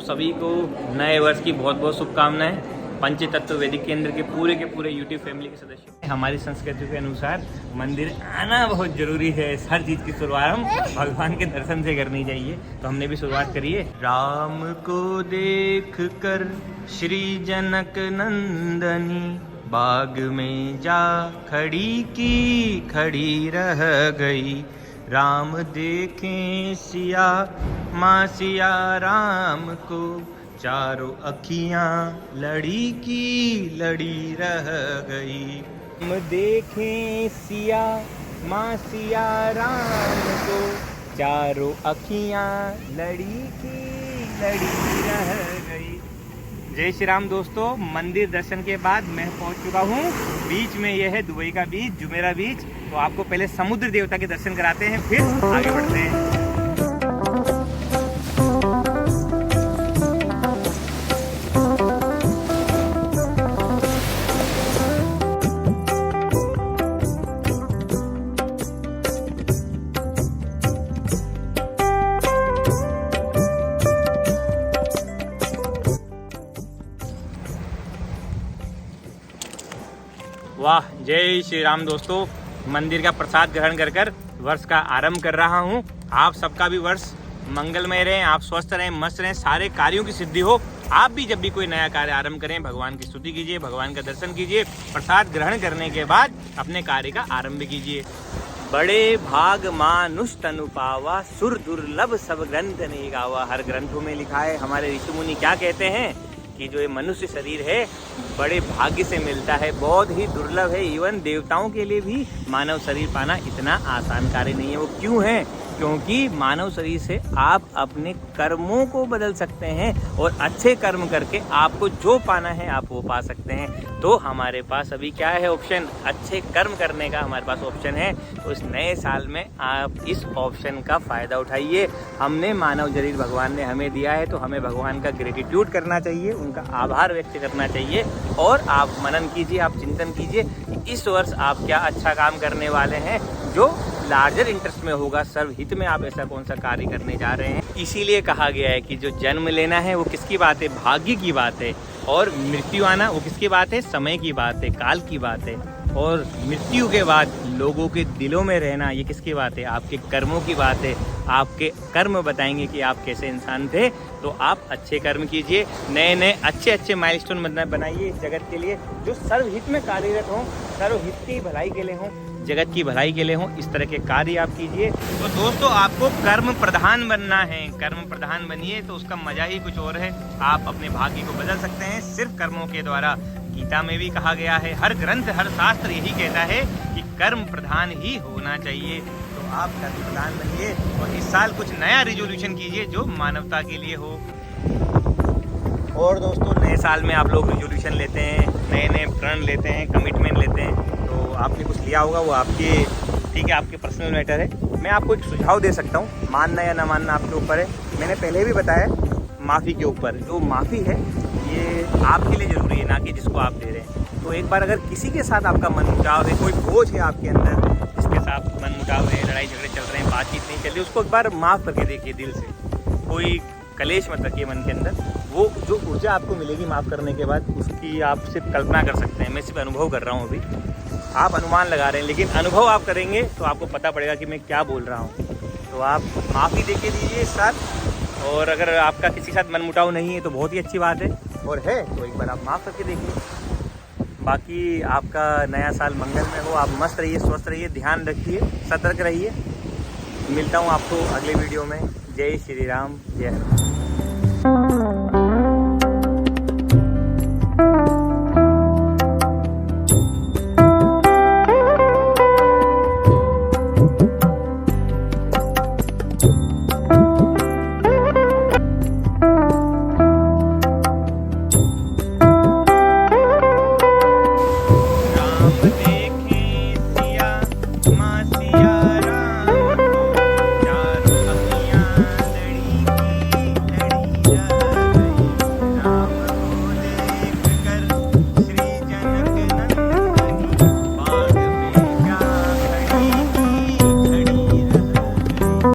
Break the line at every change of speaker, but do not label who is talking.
सभी को नए वर्ष की बहुत बहुत शुभकामनाएं। पंचतत्व वैदिक केंद्र के पूरे यूट्यूब फैमिली के सदस्य, हमारी संस्कृति के अनुसार मंदिर आना बहुत जरूरी है। हर चीज़ की शुरुआत हम भगवान के दर्शन से करनी चाहिए, तो हमने भी शुरुआत करी है। राम को देख कर श्री जनक नंदनी बाग में जा खड़ी रह गई। राम देखें सिया माँ सिया राम को, चारों अखियाँ लड़ी की लड़ी रह गई। हम देखें सिया माँ सिया राम को, चारों अखियाँ लड़ी की लड़ी रह गई। जय श्री राम दोस्तों, मंदिर दर्शन के बाद मैं पहुंच चुका हूँ। बीच में यह है दुबई का बीच, जुमेरा बीच। तो आपको पहले समुद्र देवता के दर्शन कराते हैं, फिर आगे बढ़ते हैं। वाह, जय श्री राम दोस्तों। मंदिर का प्रसाद ग्रहण कर कर वर्ष का आरंभ कर रहा हूँ। आप सबका भी वर्ष मंगलमय रहे, आप स्वस्थ रहें, मस्त रहें, सारे कार्यों की सिद्धि हो। आप भी जब भी कोई नया कार्य आरंभ करें, भगवान की स्तुति कीजिए, भगवान का दर्शन कीजिए, प्रसाद ग्रहण करने के बाद अपने कार्य का आरंभ कीजिए। बड़े भाग मानुष तनु पावा, सुर दुर्लभ सब ग्रंथ नहीं गावा। हर ग्रंथों में लिखा है, हमारे ऋषि मुनि क्या कहते हैं कि जो ये मनुष्य शरीर है बड़े भाग्य से मिलता है, बहुत ही दुर्लभ है। इवन देवताओं के लिए भी मानव शरीर पाना इतना आसान कार्य नहीं है। वो क्यों है? क्योंकि मानव शरीर से आप अपने कर्मों को बदल सकते हैं और अच्छे कर्म करके आपको जो पाना है आप वो पा सकते हैं। तो हमारे पास अभी क्या है ऑप्शन? अच्छे कर्म करने का हमारे पास ऑप्शन है। तो इस नए साल में आप इस ऑप्शन का फ़ायदा उठाइए। हमने मानव शरीर भगवान ने हमें दिया है, तो हमें भगवान का ग्रेटिट्यूड करना चाहिए, उनका आभार व्यक्त करना चाहिए। और आप मनन कीजिए, आप चिंतन कीजिए कि इस वर्ष आप क्या अच्छा काम करने वाले हैं जो लार्जर इंटरेस्ट में होगा, सर्वहित में आप ऐसा कौन सा कार्य करने जा रहे हैं। इसीलिए कहा गया है कि जो जन्म लेना है वो किसकी बात है? भाग्य की बात है। और मृत्यु आना वो किसकी बात है? समय की बात है, काल की बात है। और मृत्यु के बाद लोगों के दिलों में रहना ये किसकी बात है? आपके कर्मों की बात है। आपके कर्म बताएंगे कि आप कैसे इंसान थे। तो आप अच्छे कर्म कीजिए, नए अच्छे माइलस्टोन बनाइए इस जगत के लिए, जो सर्वहित में कार्यरत हों, सर्वहित की भलाई के लिए हों, जगत की भलाई के लिए हों। इस तरह के कार्य आप कीजिए। तो दोस्तों, आपको कर्म प्रधान बनना है। कर्म प्रधान बनिए तो उसका मजा ही कुछ और है। आप अपने भाग्य को बदल सकते हैं सिर्फ कर्मों के द्वारा। गीता में भी कहा गया है, हर ग्रंथ हर शास्त्र यही कहता है कि कर्म प्रधान ही होना चाहिए। तो आप कर्म प्रधान बनिए और इस साल कुछ नया रिजोल्यूशन कीजिए जो मानवता के लिए हो। और दोस्तों, नए साल में आप लोग रिजोल्यूशन लेते हैं, नए प्रण लेते हैं, कमिटमेंट लेते हैं। तो आपने कुछ लिया होगा, वो आपके ठीक है, आपके पर्सनल मैटर है। मैं आपको एक सुझाव दे सकता हूँ, मानना या ना मानना आपके ऊपर है। मैंने पहले भी बताया माफ़ी के ऊपर। जो माफ़ी है ये आपके लिए ज़रूरी है, ना कि जिसको आप दे रहे हैं। तो एक बार अगर किसी के साथ आपका मनमुटाव है, कोई बोझ है आपके अंदर, जिसके साथ मनमुटाव है, लड़ाई झगड़े चल रहे हैं, बातचीत नहीं चल रही, उसको एक बार माफ़ करके देखिए दिल से। कोई कलेश मत रखिए मन के अंदर। वो जो ऊर्जा आपको मिलेगी माफ़ करने के बाद, उसकी आप सिर्फ कल्पना कर सकते हैं। मैं सिर्फ अनुभव कर रहा हूँ अभी, आप अनुमान लगा रहे हैं, लेकिन अनुभव आप करेंगे तो आपको पता पड़ेगा कि मैं क्या बोल रहा हूँ। तो आप माफ़ी देके दीजिए इस साथ। और अगर आपका किसी के साथ मनमुटाव नहीं है तो बहुत ही अच्छी बात है, और है तो एक बार आप माफ़ करके देखिए। बाकी आपका नया साल मंगल में हो। आप मस्त रहिए, स्वस्थ रहिए, ध्यान रखिए, सतर्क रहिए। मिलता हूँ आपको अगले वीडियो में। जय श्री राम, जय हनुमान। Yeah.